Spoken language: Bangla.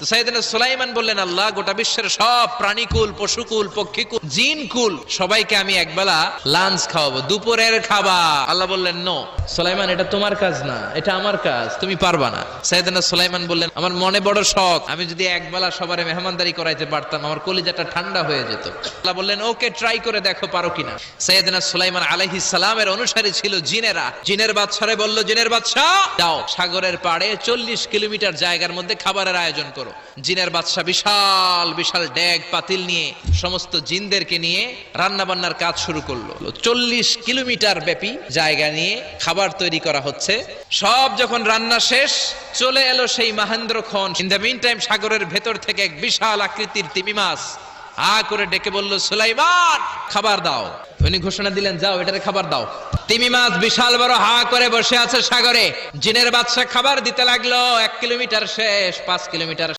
তো সাইয়েদনা সুলাইমান বললেন, আল্লাহ, গোটা বিশ্বের সব প্রাণীকুল, পশুকুল, পক্ষীকুল, জিনকুল সবাইকে আমি একবেলা লাঞ্চ খাওয়াবো, দুপুরের খাবার। আল্লাহ বললেন, নো সুলাইমান, এটা তোমার কাজ না, এটা আমার কাজ, তুমি পারবা না। সাইয়েদনা সুলাইমান বললেন, আমার মনে বড় শখ, আমি যদি একবেলা সবারে মেহমানদারি করাইতে পারতাম, আমার কলিজাটা ঠান্ডা হয়ে যেত। আল্লাহ বললেন, ওকে, ট্রাই করে দেখো পারো কিনা। সাইয়েদনা সুলাইমান আলাইহিস সালামের অনুসারী ছিল জিনেরা। জিনের বাদশারে বলল, জিনের বাদশা, যাও সাগরের পাড়ে 40 কিলোমিটার জায়গার মধ্যে খাবারের আয়োজন করো। জিনের বাদশা বিশাল বিশাল ডেগ পাতিল নিয়ে সমস্ত জিনদেরকে নিয়ে রান্না বান্নার কাজ শুরু করলো। 40 কিলোমিটার ব্যাপী জায়গা নিয়ে খাবার তৈরি করা হচ্ছে। সব যখন রান্না শেষ, চলে এলো সেই মহেন্দ্রক্ষণ। ইন দ্য মিন টাইম সাগরের ভেতর থেকে এক বিশাল আকৃতির তিমি মাছ করে ডেকে বলল, সুলাইমান, খাবার দাও। উনি ঘোষণা দিলেন, যাও এটারে খাবার দাও। তিমি মাছ বিশাল বড় করে বসে আছে সাগরে। জিনের বাদশা খাবার দিতে লাগলো। 1 কিলোমিটার শেষ, 5 কিলোমিটার